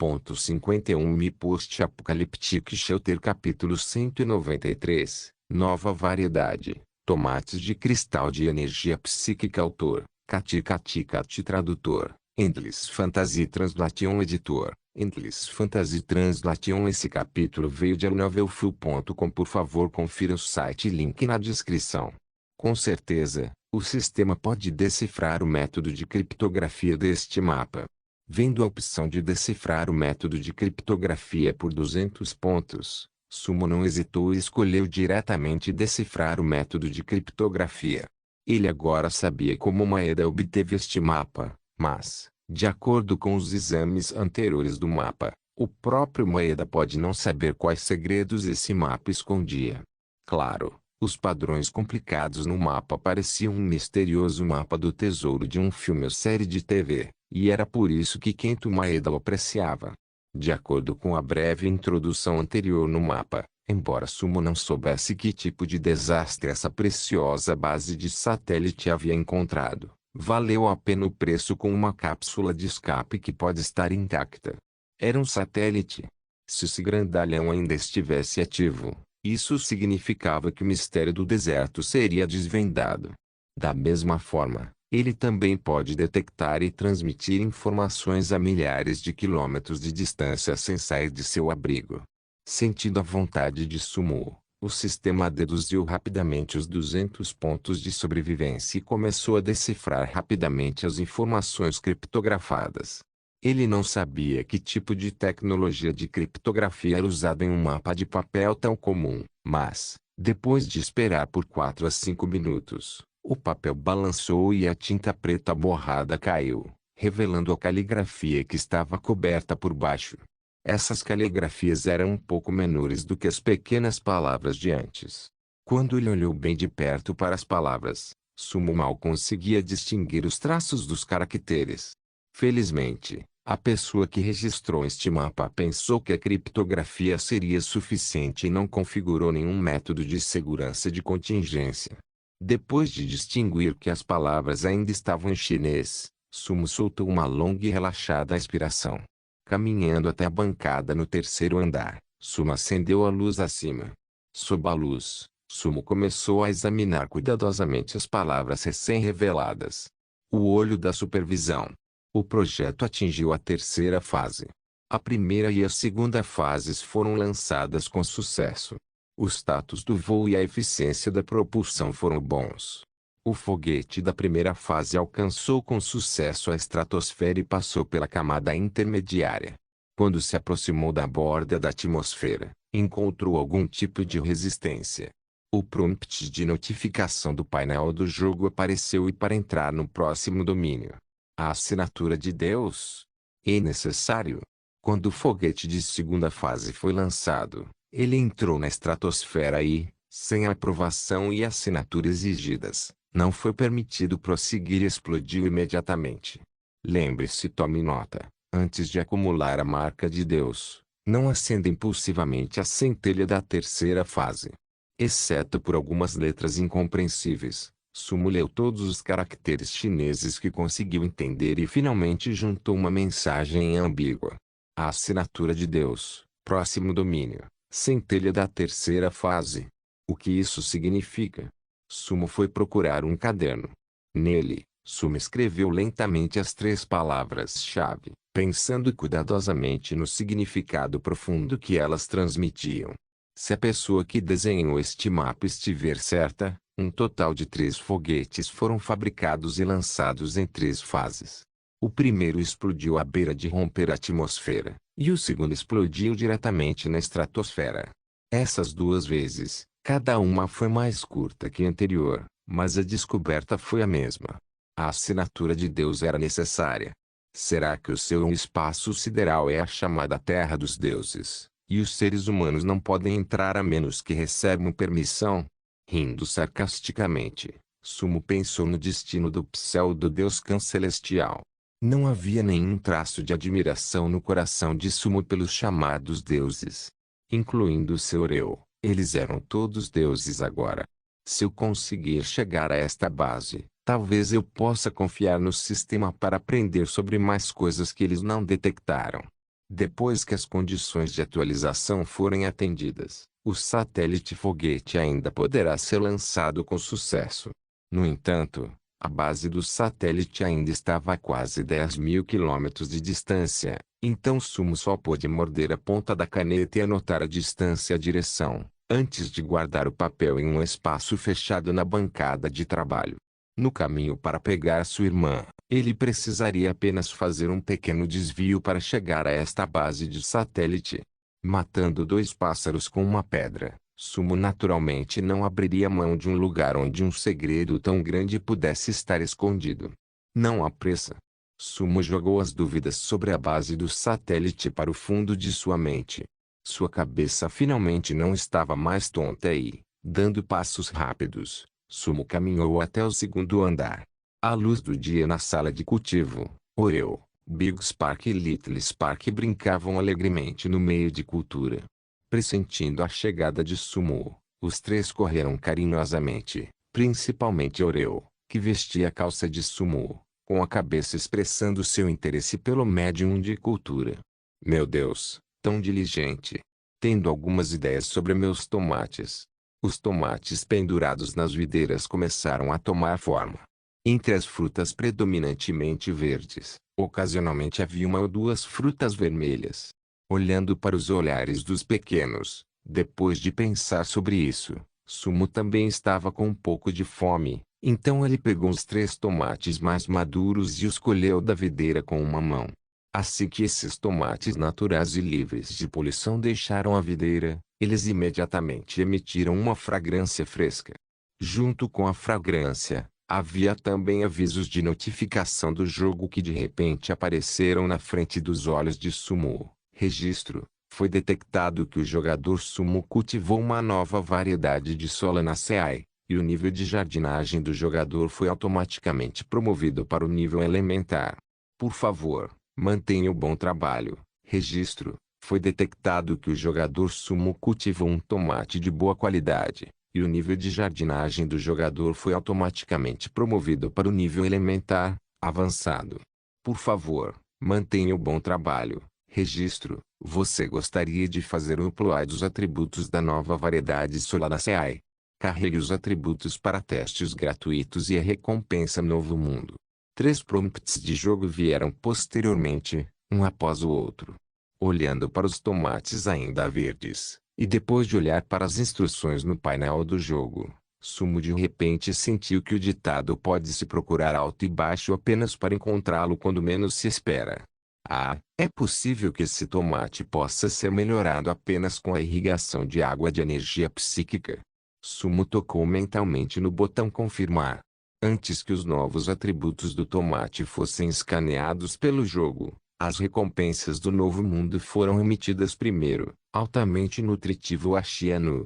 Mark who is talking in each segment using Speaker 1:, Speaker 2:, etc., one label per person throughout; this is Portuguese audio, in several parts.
Speaker 1: 51 Me Post-Apocalyptic Shelter Capítulo 193 Nova variedade. Tomates de cristal de energia psíquica. Autor: Kati Kati Kati. Tradutor: Endless Fantasy Translation. Editor: Endless Fantasy Translation. Esse capítulo veio de novelfull.com. Por favor, confira o site e link na descrição. Com certeza, o sistema pode decifrar o método de criptografia deste mapa. Vendo a opção de decifrar o método de criptografia por 200 pontos, Sumo não hesitou e escolheu diretamente decifrar o método de criptografia. Ele agora sabia como Maeda obteve este mapa, mas, de acordo com os exames anteriores do mapa, o próprio Maeda pode não saber quais segredos esse mapa escondia. Claro, os padrões complicados no mapa pareciam um misterioso mapa do tesouro de um filme ou série de TV. E era por isso que Kento Maeda o apreciava. De acordo com a breve introdução anterior no mapa, embora Sumo não soubesse que tipo de desastre essa preciosa base de satélite havia encontrado, valeu a pena o preço com uma cápsula de escape que pode estar intacta. Era um satélite. Se esse grandalhão ainda estivesse ativo, isso significava que o mistério do deserto seria desvendado. Da mesma forma, ele também pode detectar e transmitir informações a milhares de quilômetros de distância sem sair de seu abrigo. Sentindo a vontade de Sumo, o sistema deduziu rapidamente os 200 pontos de sobrevivência e começou a decifrar rapidamente as informações criptografadas. Ele não sabia que tipo de tecnologia de criptografia era usada em um mapa de papel tão comum, mas, depois de esperar por 4 a 5 minutos, o papel balançou e a tinta preta borrada caiu, revelando a caligrafia que estava coberta por baixo. Essas caligrafias eram um pouco menores do que as pequenas palavras de antes. Quando ele olhou bem de perto para as palavras, Sumo mal conseguia distinguir os traços dos caracteres. Felizmente, a pessoa que registrou este mapa pensou que a criptografia seria suficiente e não configurou nenhum método de segurança de contingência. Depois de distinguir que as palavras ainda estavam em chinês, Sumo soltou uma longa e relaxada expiração. Caminhando até a bancada no terceiro andar, Sumo acendeu a luz acima. Sob a luz, Sumo começou a examinar cuidadosamente as palavras recém-reveladas. O olho da supervisão. O projeto atingiu a terceira fase. A primeira e a segunda fases foram lançadas com sucesso. O status do voo e a eficiência da propulsão foram bons. O foguete da primeira fase alcançou com sucesso a estratosfera e passou pela camada intermediária. Quando se aproximou da borda da atmosfera, encontrou algum tipo de resistência. O prompt de notificação do painel do jogo apareceu e para entrar no próximo domínio. A assinatura de Deus é necessário. Quando o foguete de segunda fase foi lançado, ele entrou na estratosfera e, sem a aprovação e assinatura exigidas, não foi permitido prosseguir e explodiu imediatamente. Lembre-se, tome nota, antes de acumular a marca de Deus, não acenda impulsivamente a centelha da terceira fase. Exceto por algumas letras incompreensíveis, Sumo leu todos os caracteres chineses que conseguiu entender e finalmente juntou uma mensagem ambígua. A assinatura de Deus, próximo domínio. Centelha da terceira fase. O que isso significa? Sumo foi procurar um caderno. Nele, Sumo escreveu lentamente as 3 palavras-chave, pensando cuidadosamente no significado profundo que elas transmitiam. Se a pessoa que desenhou este mapa estiver certa, um total de 3 foguetes foram fabricados e lançados em 3 fases. O primeiro explodiu à beira de romper a atmosfera, e o segundo explodiu diretamente na estratosfera. Essas 2 vezes, cada uma foi mais curta que a anterior, mas a descoberta foi a mesma. A assinatura de Deus era necessária. Será que o seu espaço sideral é a chamada Terra dos Deuses, e os seres humanos não podem entrar a menos que recebam permissão? Rindo sarcasticamente, Sumo pensou no destino do pseudo-deus Khan celestial. Não havia nenhum traço de admiração no coração de Sumo pelos chamados deuses. Incluindo seu eu, eles eram todos deuses agora. Se eu conseguir chegar a esta base, talvez eu possa confiar no sistema para aprender sobre mais coisas que eles não detectaram. Depois que as condições de atualização forem atendidas, o satélite foguete ainda poderá ser lançado com sucesso. No entanto, a base do satélite ainda estava a quase 10.000 quilômetros de distância, então Sumo só pôde morder a ponta da caneta e anotar a distância e a direção, antes de guardar o papel em um espaço fechado na bancada de trabalho. No caminho para pegar sua irmã, ele precisaria apenas fazer um pequeno desvio para chegar a esta base de satélite. Matando dois pássaros com uma pedra, Sumo naturalmente não abriria mão de um lugar onde um segredo tão grande pudesse estar escondido. Não há pressa. Sumo jogou as dúvidas sobre a base do satélite para o fundo de sua mente. Sua cabeça finalmente não estava mais tonta e, dando passos rápidos, Sumo caminhou até o segundo andar. À luz do dia na sala de cultivo, Oreo, Big Spark e Little Spark brincavam alegremente no meio de cultura. Pressentindo a chegada de Sumo, os três correram carinhosamente, principalmente Oreo, que vestia a calça de Sumo, com a cabeça expressando seu interesse pelo médium de cultura. Meu Deus, tão diligente! Tendo algumas ideias sobre meus tomates. Os tomates pendurados nas videiras começaram a tomar forma. Entre as frutas predominantemente verdes, ocasionalmente havia uma ou duas frutas vermelhas. Olhando para os olhares dos pequenos, depois de pensar sobre isso, Sumo também estava com um pouco de fome, então ele pegou os 3 tomates mais maduros e os colheu da videira com uma mão. Assim que esses tomates naturais e livres de poluição deixaram a videira, eles imediatamente emitiram uma fragrância fresca. Junto com a fragrância, havia também avisos de notificação do jogo que de repente apareceram na frente dos olhos de Sumo. Registro: foi detectado que o jogador Sumo cultivou uma nova variedade de Solanaceae, e o nível de jardinagem do jogador foi automaticamente promovido para o nível elementar. Por favor, mantenha o bom trabalho. Registro: foi detectado que o jogador Sumo cultivou um tomate de boa qualidade, e o nível de jardinagem do jogador foi automaticamente promovido para o nível elementar, avançado. Por favor, mantenha o bom trabalho. Registro: você gostaria de fazer um upload dos atributos da nova variedade Solanaceae? Carregue os atributos para testes gratuitos e a recompensa Novo Mundo. 3 prompts de jogo vieram posteriormente, um após o outro. Olhando para os tomates ainda verdes, e depois de olhar para as instruções no painel do jogo, Sumo de repente sentiu que o ditado pode-se procurar alto e baixo apenas para encontrá-lo quando menos se espera. Ah, é possível que esse tomate possa ser melhorado apenas com a irrigação de água de energia psíquica. Sumo tocou mentalmente no botão confirmar. Antes que os novos atributos do tomate fossem escaneados pelo jogo, as recompensas do Novo Mundo foram emitidas primeiro. Altamente nutritivo Axianu.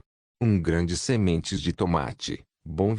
Speaker 1: Grande sementes de tomate. Bom,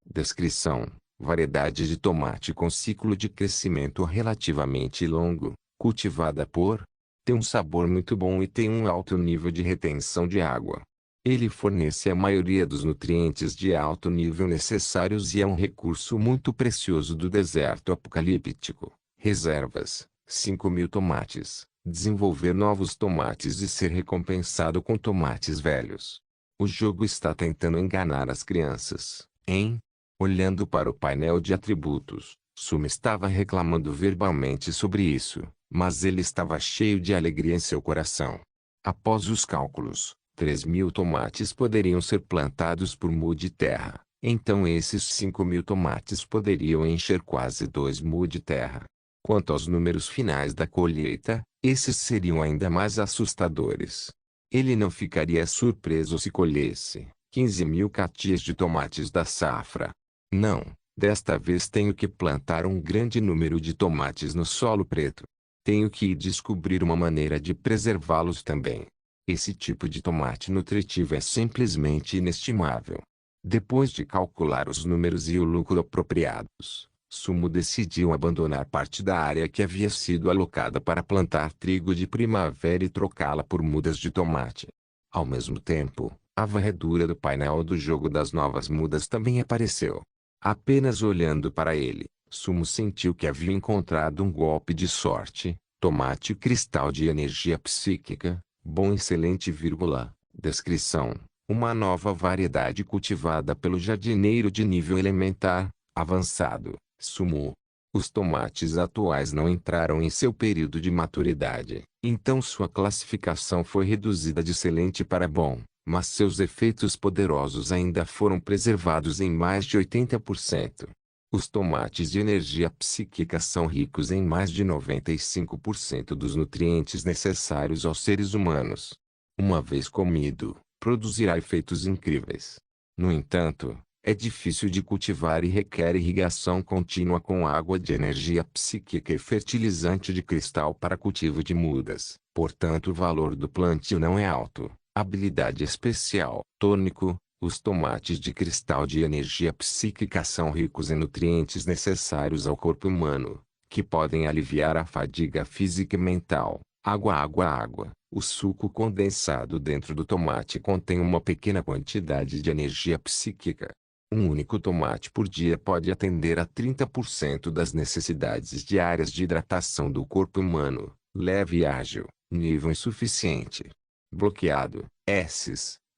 Speaker 1: descrição. Variedade de tomate com ciclo de crescimento relativamente longo, cultivada por. Tem um sabor muito bom e tem um alto nível de retenção de água. Ele fornece a maioria dos nutrientes de alto nível necessários e é um recurso muito precioso do deserto apocalíptico. Reservas: 5.000 tomates. Desenvolver novos tomates e ser recompensado com tomates velhos. O jogo está tentando enganar as crianças, hein? Olhando para o painel de atributos, Sumo estava reclamando verbalmente sobre isso, mas ele estava cheio de alegria em seu coração. Após os cálculos, 3.000 tomates poderiam ser plantados por mu de terra, então esses 5.000 tomates poderiam encher quase 2 mu de terra. Quanto aos números finais da colheita, esses seriam ainda mais assustadores. Ele não ficaria surpreso se colhesse 15.000 catias de tomates da safra. Não, desta vez tenho que plantar um grande número de tomates no solo preto. Tenho que descobrir uma maneira de preservá-los também. Esse tipo de tomate nutritivo é simplesmente inestimável. Depois de calcular os números e o lucro apropriados, Sumo decidiu abandonar parte da área que havia sido alocada para plantar trigo de primavera e trocá-la por mudas de tomate. Ao mesmo tempo, a varredura do painel do jogo das novas mudas também apareceu. Apenas olhando para ele, Sumo sentiu que havia encontrado um golpe de sorte. Tomate cristal de energia psíquica, bom excelente vírgula, descrição, uma nova variedade cultivada pelo jardineiro de nível elementar, avançado, Sumo. Os tomates atuais não entraram em seu período de maturidade, então sua classificação foi reduzida de excelente para bom, mas seus efeitos poderosos ainda foram preservados em mais de 80%. Os tomates de energia psíquica são ricos em mais de 95% dos nutrientes necessários aos seres humanos. Uma vez comido, produzirá efeitos incríveis. No entanto, é difícil de cultivar e requer irrigação contínua com água de energia psíquica e fertilizante de cristal para cultivo de mudas. Portanto, o valor do plantio não é alto. Habilidade especial. Tônico. Os tomates de cristal de energia psíquica são ricos em nutrientes necessários ao corpo humano, que podem aliviar a fadiga física e mental. Água. O suco condensado dentro do tomate contém uma pequena quantidade de energia psíquica. Um único tomate por dia pode atender a 30% das necessidades diárias de hidratação do corpo humano. Leve e ágil. Nível insuficiente. Bloqueado.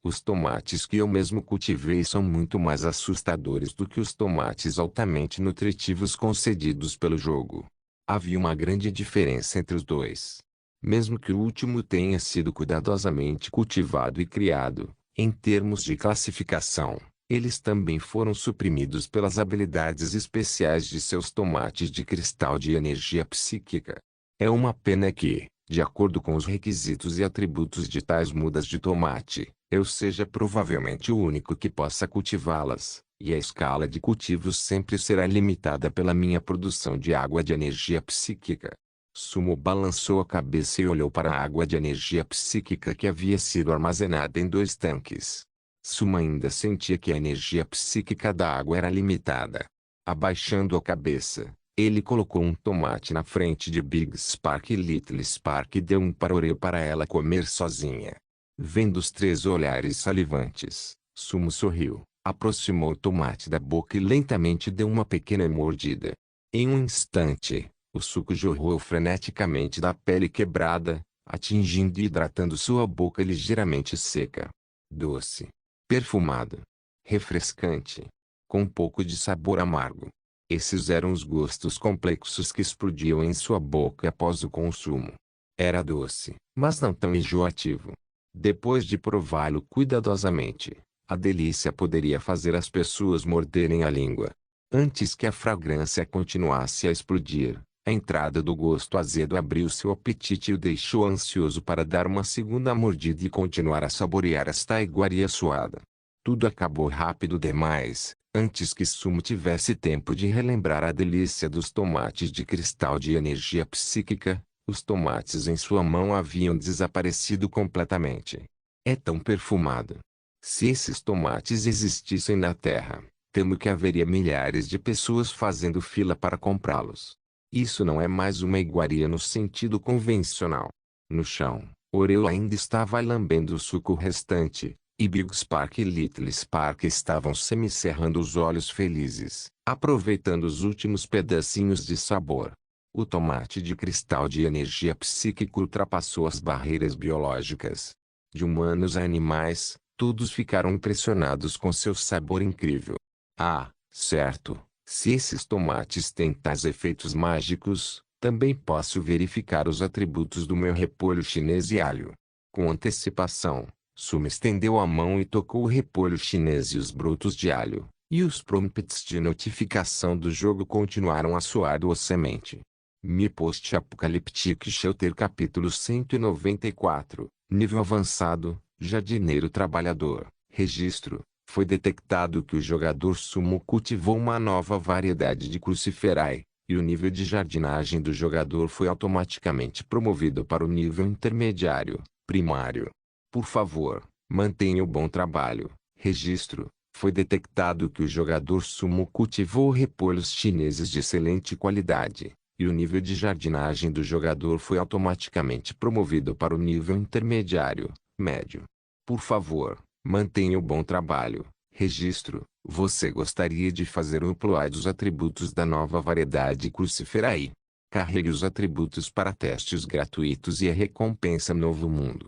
Speaker 1: Os tomates que eu mesmo cultivei são muito mais assustadores do que os tomates altamente nutritivos concedidos pelo jogo. Havia uma grande diferença entre os dois. Mesmo que o último tenha sido cuidadosamente cultivado e criado, em termos de classificação, eles também foram suprimidos pelas habilidades especiais de seus tomates de cristal de energia psíquica. É uma pena que, de acordo com os requisitos e atributos de tais mudas de tomate, eu seja provavelmente o único que possa cultivá-las, e a escala de cultivos sempre será limitada pela minha produção de água de energia psíquica. Sumo balançou a cabeça e olhou para a água de energia psíquica que havia sido armazenada em 2 tanques. Sumo ainda sentia que a energia psíquica da água era limitada. Abaixando a cabeça, ele colocou um tomate na frente de Big Spark e Little Spark e deu um parorê para ela comer sozinha. Vendo os 3 olhares salivantes, Sumo sorriu, aproximou o tomate da boca e lentamente deu uma pequena mordida. Em um instante, o suco jorrou freneticamente da pele quebrada, atingindo e hidratando sua boca ligeiramente seca. Doce. Perfumado. Refrescante. Com um pouco de sabor amargo. Esses eram os gostos complexos que explodiam em sua boca após o consumo. Era doce, mas não tão enjoativo. Depois de prová-lo cuidadosamente, a delícia poderia fazer as pessoas morderem a língua. Antes que a fragrância continuasse a explodir, a entrada do gosto azedo abriu seu apetite e o deixou ansioso para dar uma segunda mordida e continuar a saborear esta iguaria suada. Tudo acabou rápido demais, antes que Sumo tivesse tempo de relembrar a delícia dos tomates de cristal de energia psíquica. Os tomates em sua mão haviam desaparecido completamente. É tão perfumado. Se esses tomates existissem na Terra, temo que haveria milhares de pessoas fazendo fila para comprá-los. Isso não é mais uma iguaria no sentido convencional. No chão, Oreo ainda estava lambendo o suco restante, e Big Spark e Little Spark estavam semicerrando os olhos felizes, aproveitando os últimos pedacinhos de sabor. O tomate de cristal de energia psíquica ultrapassou as barreiras biológicas. De humanos a animais, todos ficaram impressionados com seu sabor incrível. Ah, certo, se esses tomates têm tais efeitos mágicos, também posso verificar os atributos do meu repolho chinês e alho. Com antecipação, Sumo estendeu a mão e tocou o repolho chinês e os brotos de alho, e os prompts de notificação do jogo continuaram a soar docemente. Mi Post-Apocaliptic Shelter Capítulo 194, Nível Avançado, Jardineiro Trabalhador, Registro. Foi detectado que o jogador Sumo cultivou uma nova variedade de Cruciferae, e o nível de jardinagem do jogador foi automaticamente promovido para o nível intermediário, primário. Por favor, mantenha o bom trabalho. Registro. Foi detectado que o jogador Sumo cultivou repolhos chineses de excelente qualidade, e o nível de jardinagem do jogador foi automaticamente promovido para o nível intermediário, médio. Por favor, mantenha o bom trabalho. Registro. Você gostaria de fazer um upload dos atributos da nova variedade Cruciferae? Carregue os atributos para testes gratuitos e a recompensa Novo Mundo.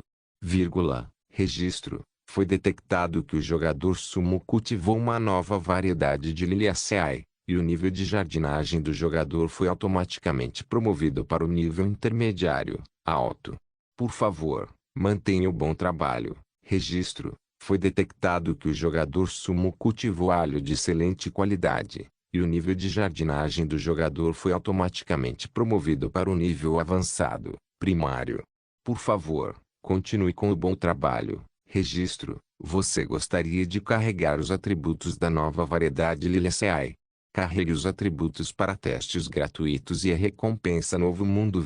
Speaker 1: Registro. Foi detectado que o jogador Sumo cultivou uma nova variedade de Liliaceae, e o nível de jardinagem do jogador foi automaticamente promovido para o nível intermediário, alto. Por favor, mantenha o bom trabalho. Registro. Foi detectado que o jogador Sumo cultivou alho de excelente qualidade, e o nível de jardinagem do jogador foi automaticamente promovido para o nível avançado, primário. Por favor, continue com o bom trabalho. Registro. Você gostaria de carregar os atributos da nova variedade Liliaceae? Carregue os atributos para testes gratuitos e a recompensa Novo Mundo,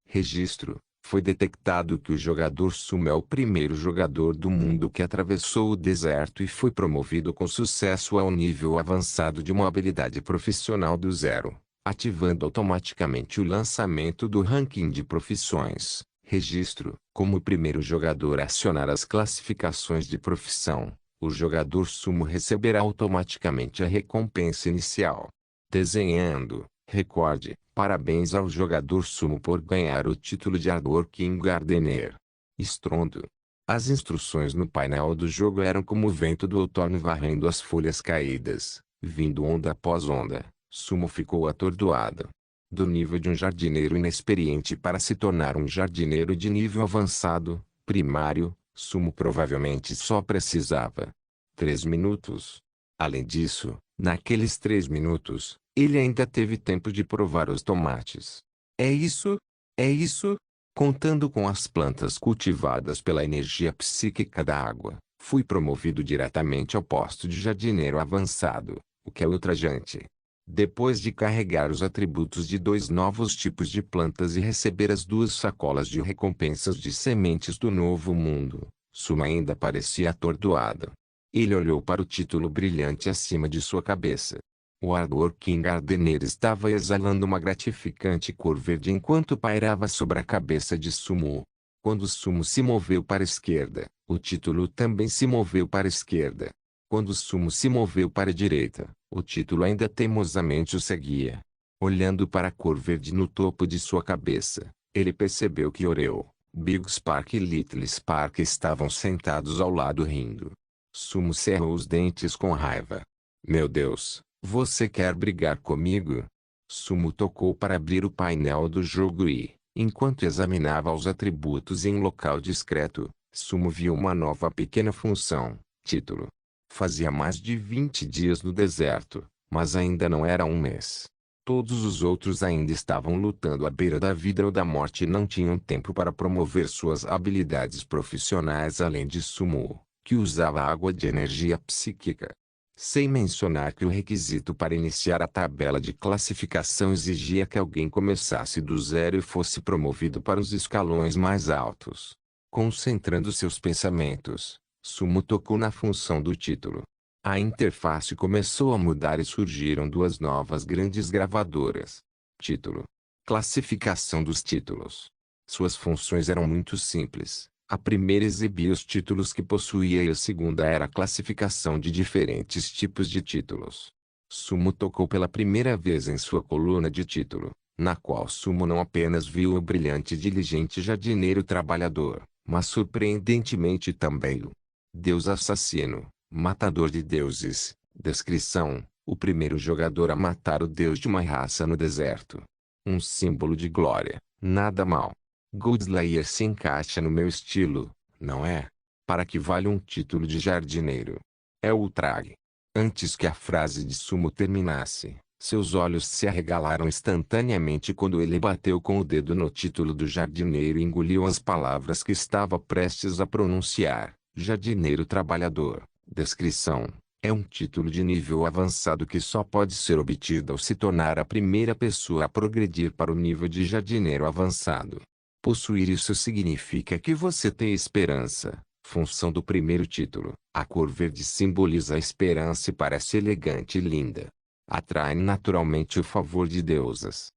Speaker 1: registro. Foi detectado que o jogador Sumo é o primeiro jogador do mundo que atravessou o deserto e foi promovido com sucesso ao nível avançado de uma habilidade profissional do zero, ativando automaticamente o lançamento do ranking de profissões. Registro. Como o primeiro jogador a acionar as classificações de profissão, o jogador Sumo receberá automaticamente a recompensa inicial. Desenhando. Recorde. Parabéns ao jogador Sumo por ganhar o título de Hardworking Gardener. Estrondo. As instruções no painel do jogo eram como o vento do outono varrendo as folhas caídas, vindo onda após onda. Sumo ficou atordoado. Do nível de um jardineiro inexperiente para se tornar um jardineiro de nível avançado, primário, Sumo provavelmente só precisava 3 minutos. Além disso, naqueles 3 minutos, ele ainda teve tempo de provar os tomates. É isso? É isso? Contando com as plantas cultivadas pela energia psíquica da água, fui promovido diretamente ao posto de jardineiro avançado, o que é ultrajante. Depois de carregar os atributos de 2 novos tipos de plantas e receber as 2 sacolas de recompensas de sementes do Novo Mundo, Sumo ainda parecia atordoado. Ele olhou para o título brilhante acima de sua cabeça. O Hardworking Gardener estava exalando uma gratificante cor verde enquanto pairava sobre a cabeça de Sumo. Quando Sumo se moveu para a esquerda, o título também se moveu para a esquerda. Quando Sumo se moveu para a direita, o título ainda teimosamente o seguia. Olhando para a cor verde no topo de sua cabeça, ele percebeu que Oreo, Big Spark e Little Spark estavam sentados ao lado rindo. Sumo cerrou os dentes com raiva. Meu Deus, você quer brigar comigo? Sumo tocou para abrir o painel do jogo e, enquanto examinava os atributos em local discreto, Sumo viu uma nova pequena função, título. Fazia mais de 20 dias no deserto, mas ainda não era um mês. Todos os outros ainda estavam lutando à beira da vida ou da morte e não tinham tempo para promover suas habilidades profissionais além de Sumo, que usava água de energia psíquica. Sem mencionar que o requisito para iniciar a tabela de classificação exigia que alguém começasse do zero e fosse promovido para os escalões mais altos. Concentrando seus pensamentos, Sumo tocou na função do título. A interface começou a mudar e surgiram 2 novas grandes gravadoras. Título. Classificação dos títulos. Suas funções eram muito simples. A primeira exibia os títulos que possuía e a segunda era a classificação de diferentes tipos de títulos. Sumo tocou pela primeira vez em sua coluna de título, na qual Sumo não apenas viu o brilhante e diligente jardineiro trabalhador, mas surpreendentemente também o Deus assassino, matador de deuses. Descrição: o primeiro jogador a matar o deus de uma raça no deserto. Um símbolo de glória, nada mal. Godslayer se encaixa no meu estilo, não é? Para que vale um título de jardineiro? É o ultraje. Antes que a frase de Sumo terminasse, seus olhos se arregalaram instantaneamente quando ele bateu com o dedo no título do jardineiro e engoliu as palavras que estava prestes a pronunciar. Jardineiro trabalhador. Descrição: é um título de nível avançado que só pode ser obtido ao se tornar a primeira pessoa a progredir para o nível de jardineiro avançado. Possuir isso significa que você tem esperança. Função do primeiro título. A cor verde simboliza a esperança e parece elegante e linda. Atrai naturalmente o favor de deusas.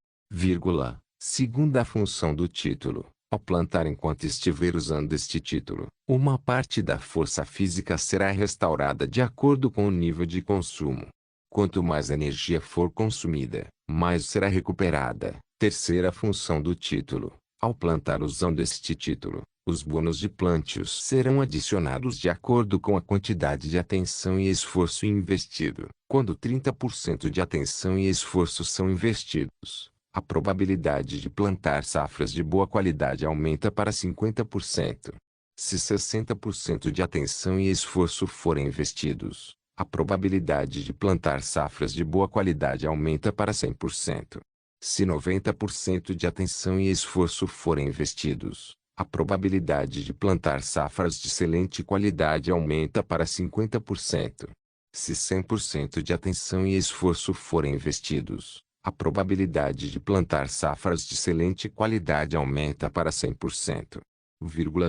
Speaker 1: Segunda função do título. Ao plantar enquanto estiver usando este título, uma parte da força física será restaurada de acordo com o nível de consumo. Quanto mais energia for consumida, mas será recuperada. Terceira função do título. Ao plantar usando este título, os bônus de plantio serão adicionados de acordo com a quantidade de atenção e esforço investido. Quando 30% de atenção e esforço são investidos, a probabilidade de plantar safras de boa qualidade aumenta para 50%. Se 60% de atenção e esforço forem investidos, a probabilidade de plantar safras de boa qualidade aumenta para 100%. Se 90% de atenção e esforço forem investidos, a probabilidade de plantar safras de excelente qualidade aumenta para 50%. Se 100% de atenção e esforço forem investidos, a probabilidade de plantar safras de excelente qualidade aumenta para 100%.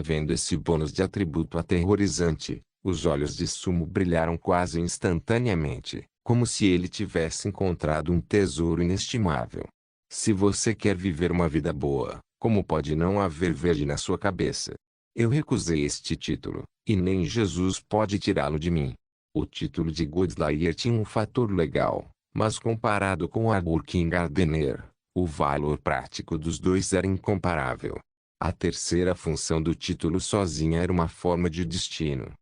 Speaker 1: Vendo esse bônus de atributo aterrorizante, os olhos de Sumo brilharam quase instantaneamente, como se ele tivesse encontrado um tesouro inestimável. Se você quer viver uma vida boa, como pode não haver verde na sua cabeça? Eu recusei este título, e nem Jesus pode tirá-lo de mim. O título de Godslayer tinha um fator legal, mas comparado com o Working Gardener, o valor prático dos dois era incomparável. A terceira função do título sozinha era uma forma de destino.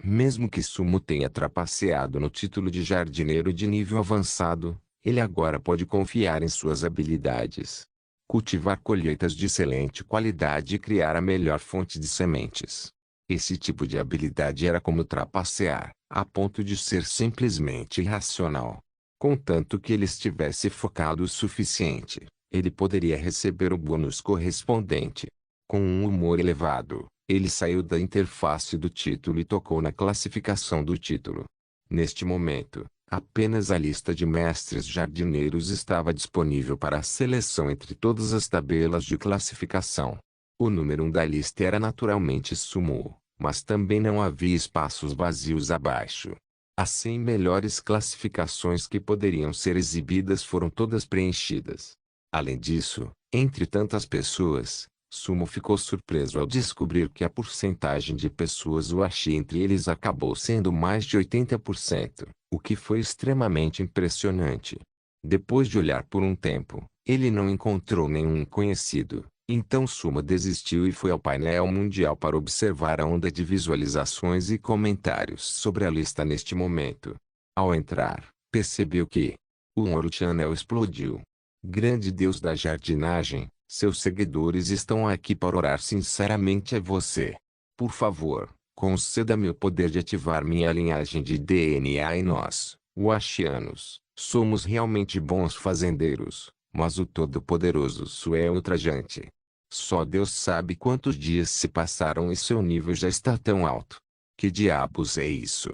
Speaker 1: Mesmo que Sumo tenha trapaceado no título de jardineiro de nível avançado, ele agora pode confiar em suas habilidades. Cultivar colheitas de excelente qualidade e criar a melhor fonte de sementes. Esse tipo de habilidade era como trapacear, a ponto de ser simplesmente irracional. Contanto que ele estivesse focado o suficiente, ele poderia receber o bônus correspondente. Com um humor elevado, ele saiu da interface do título e tocou na classificação do título. Neste momento, apenas a lista de mestres jardineiros estava disponível para a seleção entre todas as tabelas de classificação. O número 1 da lista era naturalmente Sumo, mas também não havia espaços vazios abaixo. As 100 melhores classificações que poderiam ser exibidas foram todas preenchidas. Além disso, entre tantas pessoas, Sumo ficou surpreso ao descobrir que a porcentagem de pessoas Washi entre eles acabou sendo mais de 80%, o que foi extremamente impressionante. Depois de olhar por um tempo, ele não encontrou nenhum conhecido, então Sumo desistiu e foi ao painel mundial para observar a onda de visualizações e comentários sobre a lista neste momento. Ao entrar, percebeu que o Ouro Channel explodiu. Grande Deus da jardinagem, seus seguidores estão aqui para orar sinceramente a você. Por favor, conceda-me o poder de ativar minha linhagem de DNA e nós, Washianos, somos realmente bons fazendeiros, mas o Todo-Poderoso Su é ultrajante. Só Deus sabe quantos dias se passaram e seu nível já está tão alto. Que diabos é isso?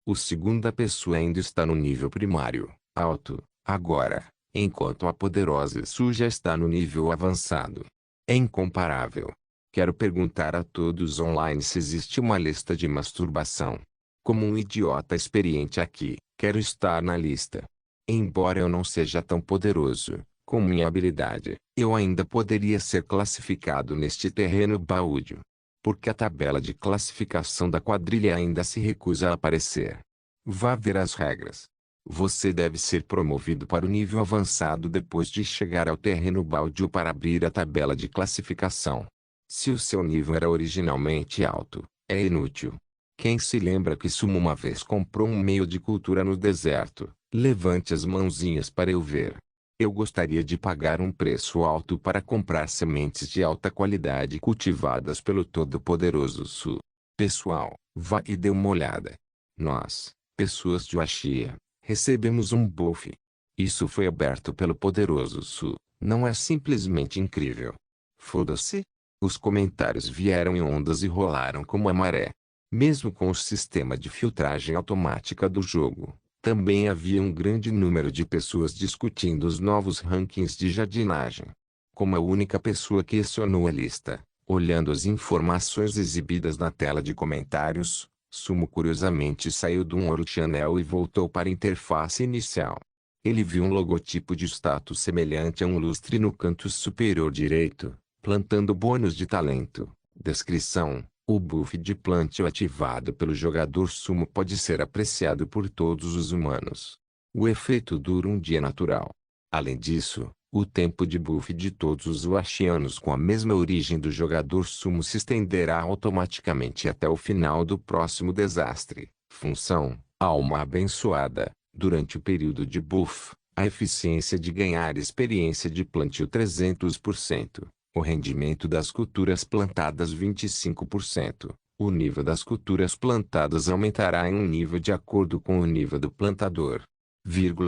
Speaker 1: O segunda pessoa ainda está no nível primário, alto, agora, enquanto a poderosa Su já está no nível avançado. É incomparável. Quero perguntar a todos online se existe uma lista de masturbação. Como um idiota experiente aqui, quero estar na lista. Embora eu não seja tão poderoso, com minha habilidade, eu ainda poderia ser classificado neste terreno balúrdio. Porque a tabela de classificação da quadrilha ainda se recusa a aparecer. Vá ver as regras. Você deve ser promovido para o nível avançado depois de chegar ao terreno baldio para abrir a tabela de classificação. Se o seu nível era originalmente alto, é inútil. Quem se lembra que Sumo uma vez comprou um meio de cultura no deserto? Levante as mãozinhas para eu ver. Eu gostaria de pagar um preço alto para comprar sementes de alta qualidade cultivadas pelo Todo-Poderoso Su. Pessoal, vá e dê uma olhada. Nós, pessoas de Washia, recebemos um buff. Isso foi aberto pelo Poderoso Su. Não é simplesmente incrível? Foda-se. Os comentários vieram em ondas e rolaram como a maré. Mesmo com o sistema de filtragem automática do jogo, também havia um grande número de pessoas discutindo os novos rankings de jardinagem. Como a única pessoa questionou a lista, olhando as informações exibidas na tela de comentários, Sumo curiosamente saiu do Ouro Channel e voltou para a interface inicial. Ele viu um logotipo de status semelhante a um lustre no canto superior direito, plantando bônus de talento. Descrição: o buff de plantio ativado pelo jogador Sumo pode ser apreciado por todos os humanos. O efeito dura um dia natural. Além disso, o tempo de buff de todos os Washianos com a mesma origem do jogador Sumo se estenderá automaticamente até o final do próximo desastre. Função: Alma Abençoada. Durante o período de buff, a eficiência de ganhar experiência de plantio 300%, o rendimento das culturas plantadas 25%. O nível das culturas plantadas aumentará em um nível de acordo com o nível do plantador.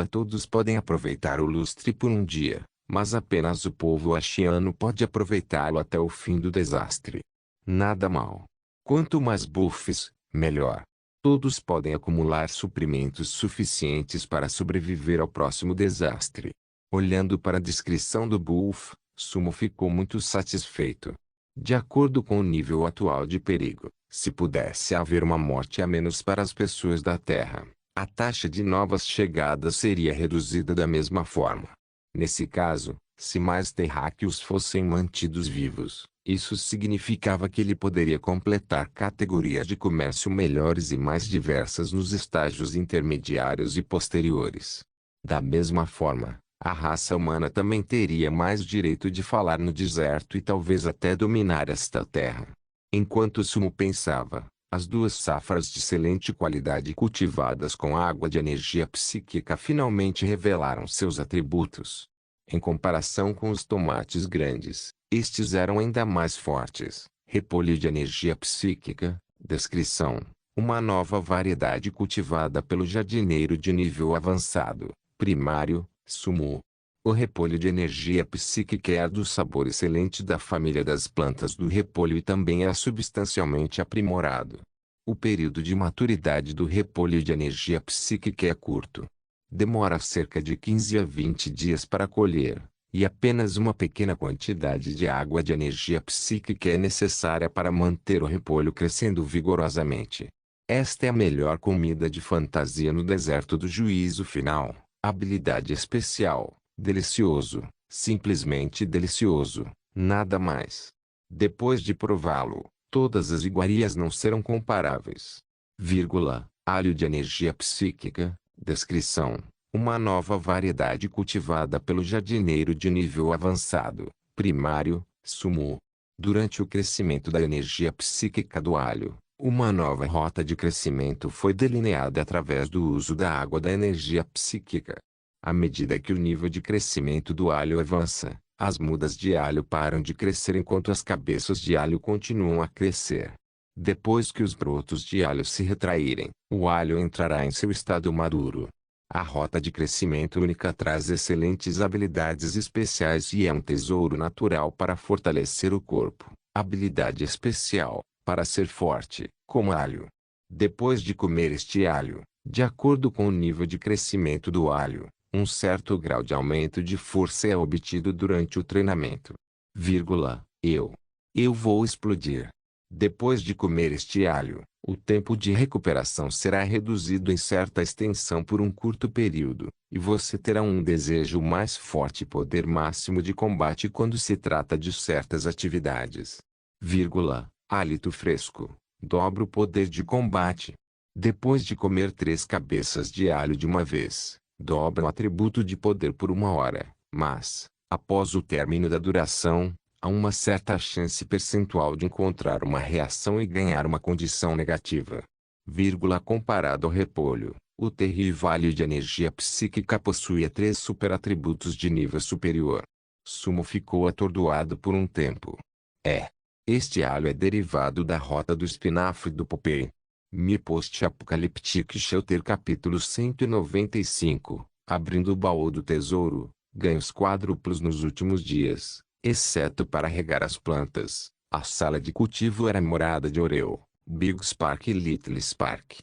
Speaker 1: Todos podem aproveitar o lustre por um dia, mas apenas o povo Ashiano pode aproveitá-lo até o fim do desastre. Nada mal. Quanto mais buffs, melhor. Todos podem acumular suprimentos suficientes para sobreviver ao próximo desastre. Olhando para a descrição do buff, Sumo ficou muito satisfeito. De acordo com o nível atual de perigo, se pudesse haver uma morte a menos para as pessoas da Terra, a taxa de novas chegadas seria reduzida da mesma forma. Nesse caso, se mais terráqueos fossem mantidos vivos, isso significava que ele poderia completar categorias de comércio melhores e mais diversas nos estágios intermediários e posteriores. Da mesma forma, a raça humana também teria mais direito de falar no deserto e talvez até dominar esta terra. Enquanto Sumo pensava, as duas safras de excelente qualidade cultivadas com água de energia psíquica finalmente revelaram seus atributos. Em comparação com os tomates grandes, estes eram ainda mais fortes. Repolho de energia psíquica. Descrição: uma nova variedade cultivada pelo jardineiro de nível avançado, primário, Sumo. O repolho de energia psíquica é do sabor excelente da família das plantas do repolho e também é substancialmente aprimorado. O período de maturidade do repolho de energia psíquica é curto. Demora cerca de 15 a 20 dias para colher, e apenas uma pequena quantidade de água de energia psíquica é necessária para manter o repolho crescendo vigorosamente. Esta é a melhor comida de fantasia no deserto do juízo final. Habilidade especial: delicioso, simplesmente delicioso, nada mais. Depois de prová-lo, todas as iguarias não serão comparáveis. Alho de energia psíquica. Descrição: uma nova variedade cultivada pelo jardineiro de nível avançado, primário, Sumo. Durante o crescimento da energia psíquica do alho, uma nova rota de crescimento foi delineada através do uso da água da energia psíquica. À medida que o nível de crescimento do alho avança, as mudas de alho param de crescer enquanto as cabeças de alho continuam a crescer. Depois que os brotos de alho se retraírem, o alho entrará em seu estado maduro. A rota de crescimento única traz excelentes habilidades especiais e é um tesouro natural para fortalecer o corpo. Habilidade especial: para ser forte, como alho. Depois de comer este alho, de acordo com o nível de crescimento do alho, um certo grau de aumento de força é obtido durante o treinamento. Eu vou explodir. Depois de comer este alho, o tempo de recuperação será reduzido em certa extensão por um curto período, e você terá um desejo mais forte e poder máximo de combate quando se trata de certas atividades. Hálito fresco. Dobra o poder de combate. Depois de comer 3 cabeças de alho de uma vez, dobra o atributo de poder por 1 hora, mas, após o término da duração, há uma certa chance percentual de encontrar uma reação e ganhar uma condição negativa. Comparado ao repolho, o terrível alho de energia psíquica possuía 3 superatributos de nível superior. Sumo ficou atordoado por um tempo. Este alho é derivado da rota do espinafre do Popeye. Me Post-Apocalyptic Shelter capítulo 195, abrindo o baú do tesouro, ganhos quádruplos nos últimos dias. Exceto para regar as plantas, a sala de cultivo era a morada de Oreo, Big Spark e Little Spark.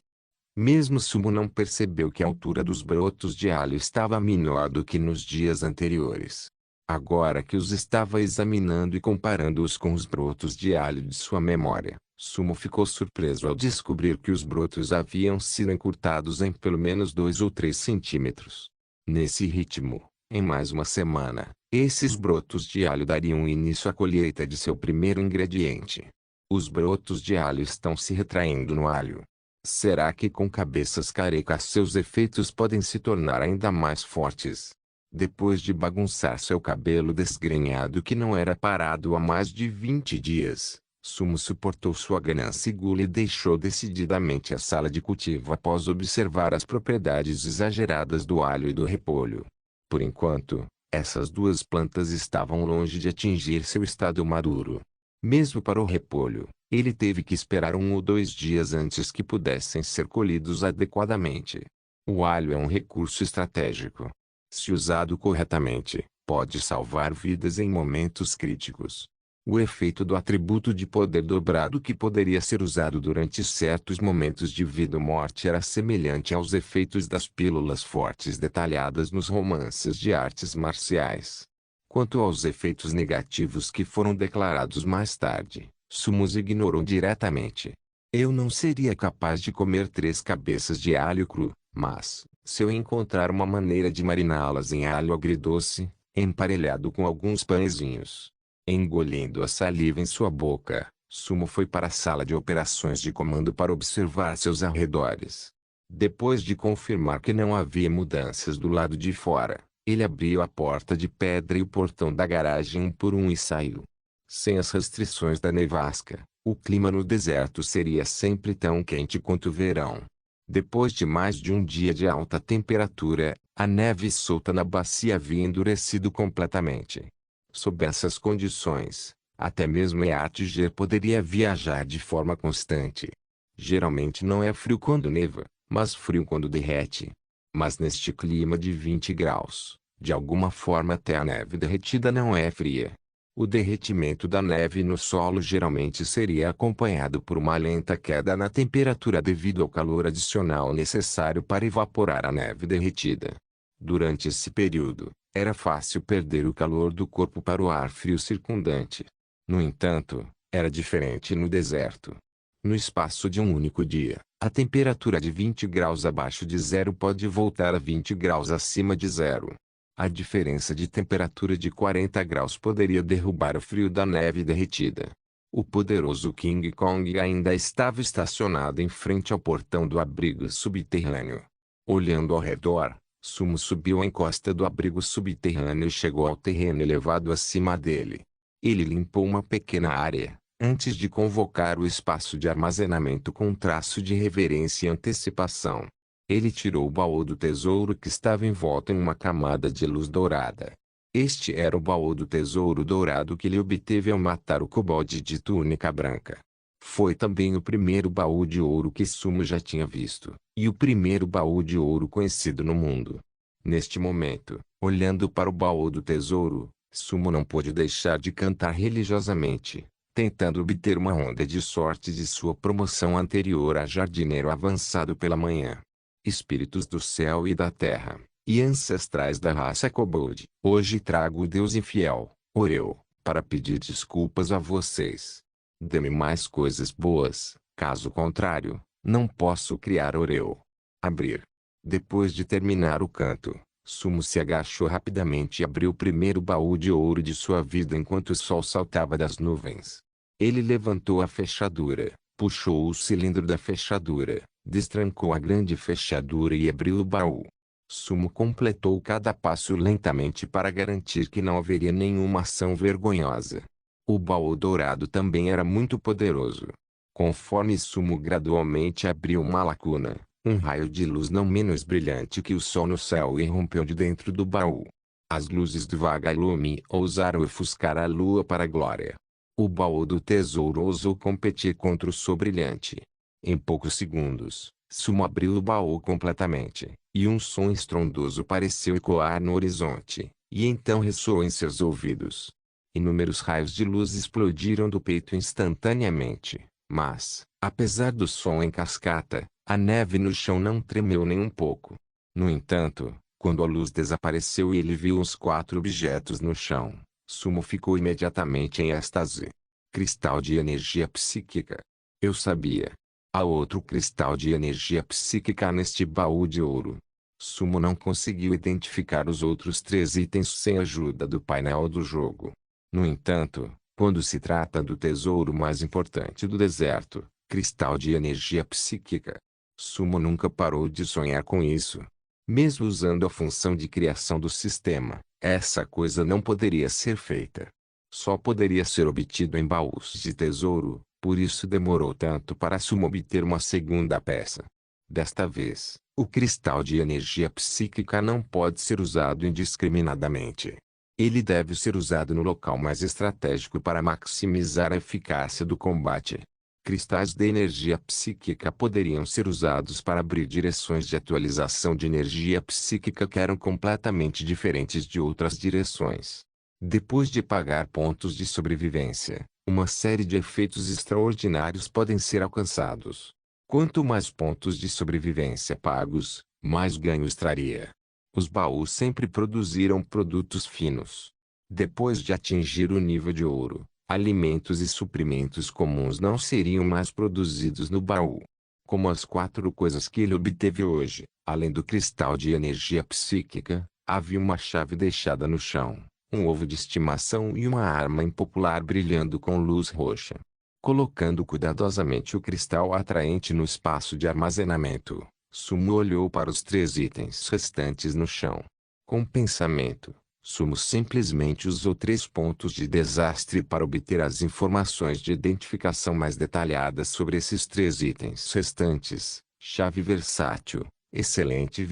Speaker 1: Mesmo Sumo não percebeu que a altura dos brotos de alho estava menor do que nos dias anteriores. Agora que os estava examinando e comparando-os com os brotos de alho de sua memória, Sumo ficou surpreso ao descobrir que os brotos haviam sido encurtados em pelo menos 2 ou 3 centímetros. Nesse ritmo, em mais uma semana, esses brotos de alho dariam início à colheita de seu primeiro ingrediente. Os brotos de alho estão se retraindo no alho. Será que com cabeças carecas seus efeitos podem se tornar ainda mais fortes? Depois de bagunçar seu cabelo desgrenhado que não era parado há mais de 20 dias, Sumo suportou sua ganância e gula e deixou decididamente a sala de cultivo após observar as propriedades exageradas do alho e do repolho. Por enquanto, essas duas plantas estavam longe de atingir seu estado maduro. Mesmo para o repolho, ele teve que esperar 1 ou 2 dias antes que pudessem ser colhidos adequadamente. O alho é um recurso estratégico. Se usado corretamente, pode salvar vidas em momentos críticos. O efeito do atributo de poder dobrado que poderia ser usado durante certos momentos de vida ou morte era semelhante aos efeitos das pílulas fortes detalhadas nos romances de artes marciais. Quanto aos efeitos negativos que foram declarados mais tarde, Sumos ignorou diretamente. Eu não seria capaz de comer 3 cabeças de alho cru, mas, se eu encontrar uma maneira de mariná-las em alho agridoce, emparelhado com alguns pãezinhos. Engolindo a saliva em sua boca, Sumo foi para a sala de operações de comando para observar seus arredores. Depois de confirmar que não havia mudanças do lado de fora, ele abriu a porta de pedra e o portão da garagem um por um e saiu. Sem as restrições da nevasca, o clima no deserto seria sempre tão quente quanto o verão. Depois de mais de um dia de alta temperatura, a neve solta na bacia havia endurecido completamente. Sob essas condições, até mesmo Eatger poderia viajar de forma constante. Geralmente não é frio quando neva, mas frio quando derrete. Mas neste clima de 20 graus, de alguma forma até a neve derretida não é fria. O derretimento da neve no solo geralmente seria acompanhado por uma lenta queda na temperatura devido ao calor adicional necessário para evaporar a neve derretida. Durante esse período, era fácil perder o calor do corpo para o ar frio circundante. No entanto, era diferente no deserto. No espaço de um único dia, a temperatura de 20 graus abaixo de zero pode voltar a 20 graus acima de zero. A diferença de temperatura de 40 graus poderia derrubar o frio da neve derretida. O poderoso King Kong ainda estava estacionado em frente ao portão do abrigo subterrâneo. Olhando ao redor, Sumo subiu a encosta do abrigo subterrâneo e chegou ao terreno elevado acima dele. Ele limpou uma pequena área, antes de convocar o espaço de armazenamento com um traço de reverência e antecipação. Ele tirou o baú do tesouro que estava envolto em uma camada de luz dourada. Este era o baú do tesouro dourado que ele obteve ao matar o kobold de túnica branca. Foi também o primeiro baú de ouro que Sumo já tinha visto, e o primeiro baú de ouro conhecido no mundo. Neste momento, olhando para o baú do tesouro, Sumo não pôde deixar de cantar religiosamente, tentando obter uma onda de sorte de sua promoção anterior a jardineiro avançado pela manhã. Espíritos do céu e da terra, e ancestrais da raça kobold, hoje trago o Deus infiel, Oreu, para pedir desculpas a vocês. Dê-me mais coisas boas, caso contrário, não posso criar Oreu. Abrir. Depois de terminar o canto, Sumo se agachou rapidamente e abriu o primeiro baú de ouro de sua vida enquanto o sol saltava das nuvens. Ele levantou a fechadura, puxou o cilindro da fechadura, destrancou a grande fechadura e abriu o baú. Sumo completou cada passo lentamente para garantir que não haveria nenhuma ação vergonhosa. O baú dourado também era muito poderoso. Conforme Sumo gradualmente abriu uma lacuna, um raio de luz não menos brilhante que o sol no céu irrompeu de dentro do baú. As luzes do vagalume ousaram ofuscar a lua para a glória. O baú do tesouro ousou competir contra o sol brilhante. Em poucos segundos, Sumo abriu o baú completamente, e um som estrondoso pareceu ecoar no horizonte, e então ressoou em seus ouvidos. Inúmeros raios de luz explodiram do peito instantaneamente, mas, apesar do som em cascata, a neve no chão não tremeu nem um pouco. No entanto, quando a luz desapareceu e ele viu os 4 objetos no chão, Sumo ficou imediatamente em êxtase. Cristal de energia psíquica. Eu sabia. Há outro cristal de energia psíquica neste baú de ouro. Sumo não conseguiu identificar os outros 3 itens sem a ajuda do painel do jogo. No entanto, quando se trata do tesouro mais importante do deserto, cristal de energia psíquica, Sumo nunca parou de sonhar com isso. Mesmo usando a função de criação do sistema, essa coisa não poderia ser feita. Só poderia ser obtido em baús de tesouro, por isso demorou tanto para Sumo obter uma segunda peça. Desta vez, o cristal de energia psíquica não pode ser usado indiscriminadamente. Ele deve ser usado no local mais estratégico para maximizar a eficácia do combate. Cristais de energia psíquica poderiam ser usados para abrir direções de atualização de energia psíquica que eram completamente diferentes de outras direções. Depois de pagar pontos de sobrevivência, uma série de efeitos extraordinários podem ser alcançados. Quanto mais pontos de sobrevivência pagos, mais ganhos traria. Os baús sempre produziram produtos finos. Depois de atingir o nível de ouro, alimentos e suprimentos comuns não seriam mais produzidos no baú. Como as 4 coisas que ele obteve hoje, além do cristal de energia psíquica, havia uma chave deixada no chão, um ovo de estimação e uma arma impopular brilhando com luz roxa. Colocando cuidadosamente o cristal atraente no espaço de armazenamento, Sumo olhou para os 3 itens restantes no chão. Com pensamento, Sumo simplesmente usou 3 pontos de desastre para obter as informações de identificação mais detalhadas sobre esses 3 itens restantes. Chave versátil, excelente,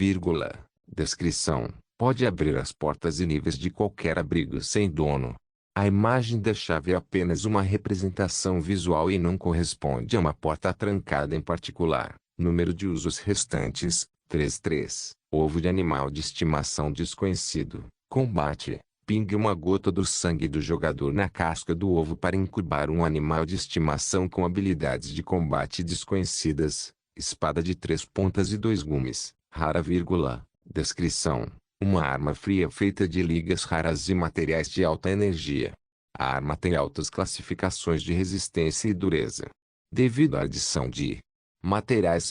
Speaker 1: descrição, pode abrir as portas e níveis de qualquer abrigo sem dono. A imagem da chave é apenas uma representação visual e não corresponde a uma porta trancada em particular. Número de usos restantes, 33. Ovo de animal de estimação desconhecido. Combate. Pingue uma gota do sangue do jogador na casca do ovo para incubar um animal de estimação com habilidades de combate desconhecidas. Espada de 3 pontas e 2 gumes. Rara, descrição. Uma arma fria feita de ligas raras e materiais de alta energia. A arma tem altas classificações de resistência e dureza. Devido à adição de materiais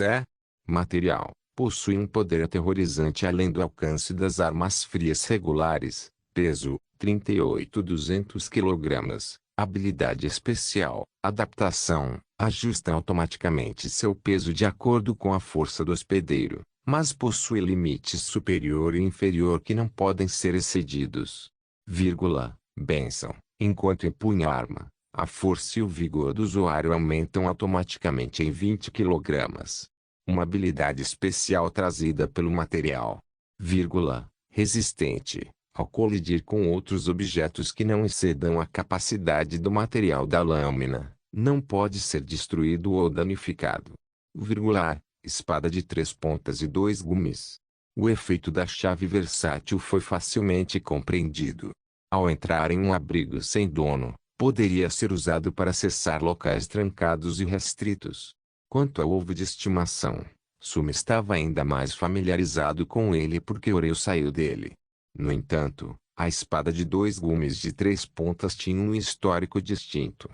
Speaker 1: material, possui um poder aterrorizante além do alcance das armas frias regulares. Peso, 38.200 kg. Habilidade especial, adaptação, ajusta automaticamente seu peso de acordo com a força do hospedeiro, mas possui limites superior e inferior que não podem ser excedidos. Bênção. Enquanto empunha a arma, a força e o vigor do usuário aumentam automaticamente em 20 kg. Uma habilidade especial trazida pelo material. Resistente. Ao colidir com outros objetos que não excedam a capacidade do material da lâmina, não pode ser destruído ou danificado. Espada de 3 pontas e 2 gumes. O efeito da chave versátil foi facilmente compreendido. Ao entrar em um abrigo sem dono, poderia ser usado para acessar locais trancados e restritos. Quanto ao ovo de estimação, Sumo estava ainda mais familiarizado com ele porque Oreu saiu dele. No entanto, a espada de 2 gumes de 3 pontas tinha um histórico distinto.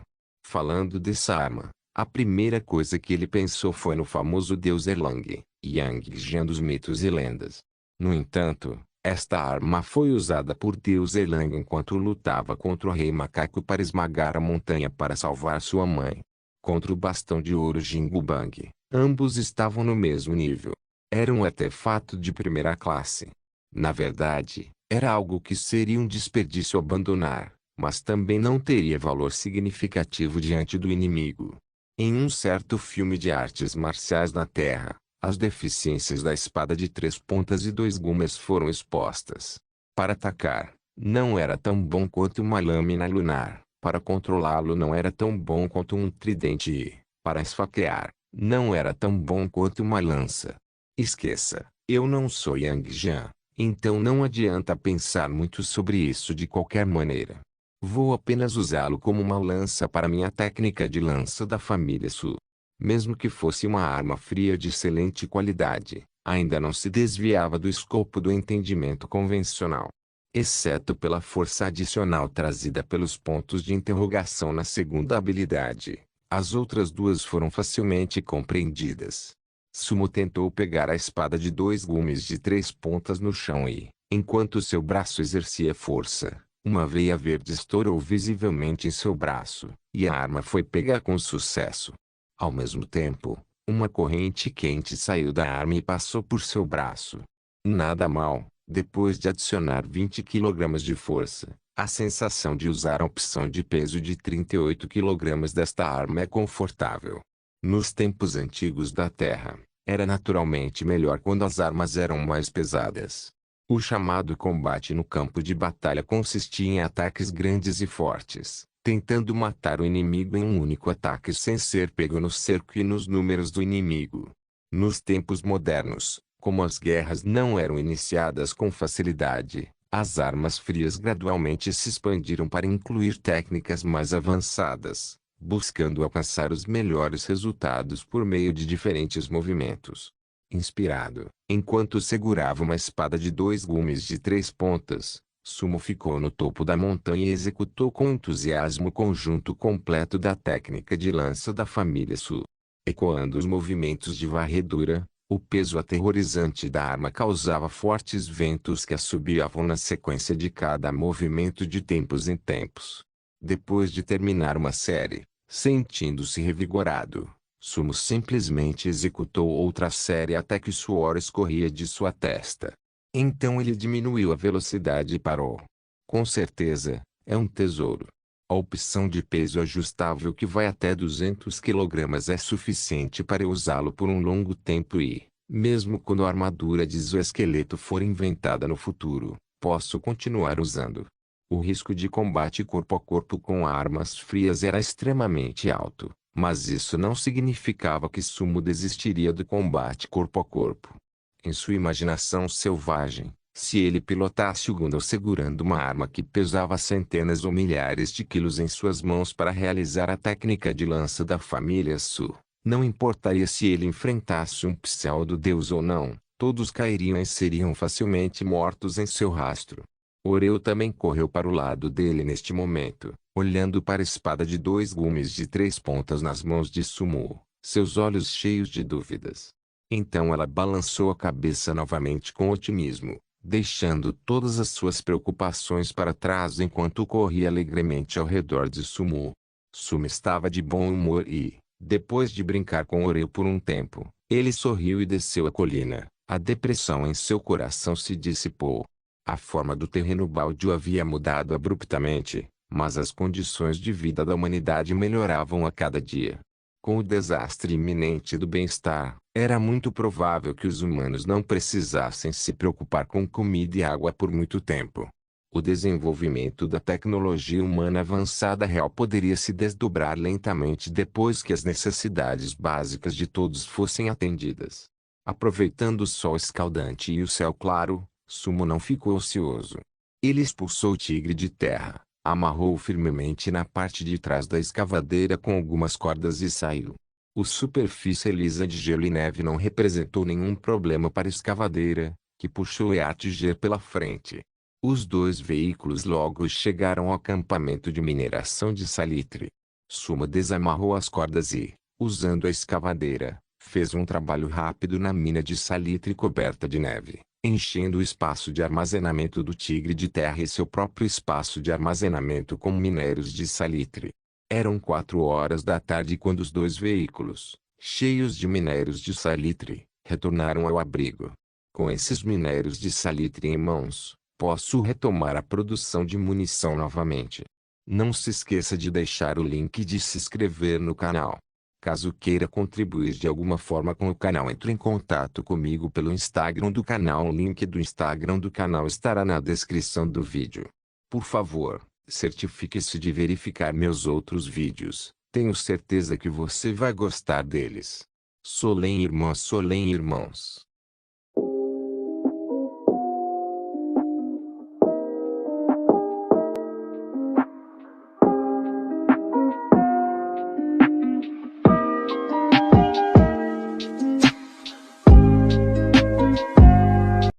Speaker 1: Falando dessa arma, a primeira coisa que ele pensou foi no famoso deus Erlang, Yang Jian dos mitos e lendas. No entanto, esta arma foi usada por deus Erlang enquanto lutava contra o rei macaco para esmagar a montanha para salvar sua mãe. Contra o bastão de ouro Jingu Bang, ambos estavam no mesmo nível. Era um artefato de primeira classe. Na verdade, era algo que seria um desperdício abandonar, mas também não teria valor significativo diante do inimigo. Em um certo filme de artes marciais na Terra, as deficiências da espada de 3 pontas e 2 gumes foram expostas. Para atacar, não era tão bom quanto uma lâmina lunar. Para controlá-lo não era tão bom quanto um tridente e, para esfaquear, não era tão bom quanto uma lança. Esqueça, eu não sou Yang Jian, então não adianta pensar muito sobre isso de qualquer maneira. Vou apenas usá-lo como uma lança para minha técnica de lança da família Su. Mesmo que fosse uma arma fria de excelente qualidade, ainda não se desviava do escopo do entendimento convencional. Exceto pela força adicional trazida pelos pontos de interrogação na segunda habilidade, as outras 2 foram facilmente compreendidas. Sumo tentou pegar a espada de 2 gumes de 3 pontas no chão e, enquanto seu braço exercia força, uma veia verde estourou visivelmente em seu braço, e a arma foi pega com sucesso. Ao mesmo tempo, uma corrente quente saiu da arma e passou por seu braço. Nada mal, depois de adicionar 20 kg de força, a sensação de usar a opção de peso de 38 kg desta arma é confortável. Nos tempos antigos da Terra, era naturalmente melhor quando as armas eram mais pesadas. O chamado combate no campo de batalha consistia em ataques grandes e fortes, tentando matar o inimigo em um único ataque sem ser pego no cerco e nos números do inimigo. Nos tempos modernos, como as guerras não eram iniciadas com facilidade, as armas frias gradualmente se expandiram para incluir técnicas mais avançadas, buscando alcançar os melhores resultados por meio de diferentes movimentos. Inspirado, enquanto segurava uma espada de 2 gumes de 3 pontas, Sumo ficou no topo da montanha e executou com entusiasmo o conjunto completo da técnica de lança da família Su. Ecoando os movimentos de varredura, o peso aterrorizante da arma causava fortes ventos que assobiavam na sequência de cada movimento de tempos em tempos. Depois de terminar uma série, sentindo-se revigorado, Sumo simplesmente executou outra série até que suor escorria de sua testa. Então ele diminuiu a velocidade e parou. Com certeza, é um tesouro. A opção de peso ajustável que vai até 200 kg é suficiente para usá-lo por um longo tempo e, mesmo quando a armadura de exoesqueleto for inventada no futuro, posso continuar usando. O risco de combate corpo a corpo com armas frias era extremamente alto, mas isso não significava que Sumo desistiria do combate corpo a corpo. Em sua imaginação selvagem, se ele pilotasse o Gundam segurando uma arma que pesava centenas ou milhares de quilos em suas mãos para realizar a técnica de lança da família Su, não importaria se ele enfrentasse um pseudo-deus ou não, todos cairiam e seriam facilmente mortos em seu rastro. Oreu também correu para o lado dele neste momento, olhando para a espada de 2 gumes de 3 pontas nas mãos de Sumo, seus olhos cheios de dúvidas. Então ela balançou a cabeça novamente com otimismo, deixando todas as suas preocupações para trás enquanto corria alegremente ao redor de Sumo. Sumo estava de bom humor e, depois de brincar com Oreu por um tempo, ele sorriu e desceu a colina. A depressão em seu coração se dissipou. A forma do terreno baldio havia mudado abruptamente, mas as condições de vida da humanidade melhoravam a cada dia. Com o desastre iminente do bem-estar, era muito provável que os humanos não precisassem se preocupar com comida e água por muito tempo. O desenvolvimento da tecnologia humana avançada real poderia se desdobrar lentamente depois que as necessidades básicas de todos fossem atendidas. Aproveitando o sol escaldante e o céu claro, Sumo não ficou ocioso. Ele expulsou o tigre de terra, amarrou-o firmemente na parte de trás da escavadeira com algumas cordas e saiu. A superfície lisa de gelo e neve não representou nenhum problema para a escavadeira, que puxou Eatiger pela frente. Os dois veículos logo chegaram ao acampamento de mineração de salitre. Sumo desamarrou as cordas e, usando a escavadeira, fez um trabalho rápido na mina de salitre coberta de neve, enchendo o espaço de armazenamento do tigre de terra e seu próprio espaço de armazenamento com minérios de salitre. Eram 4 horas da tarde quando os dois veículos, cheios de minérios de salitre, retornaram ao abrigo. Com esses minérios de salitre em mãos, posso retomar a produção de munição novamente. Não se esqueça de deixar o link de se inscrever no canal. Caso queira contribuir de alguma forma com o canal, entre em contato comigo pelo Instagram do canal. O link do Instagram do canal estará na descrição do vídeo. Por favor, certifique-se de verificar meus outros vídeos. Tenho certeza que você vai gostar deles. Solem irmãos.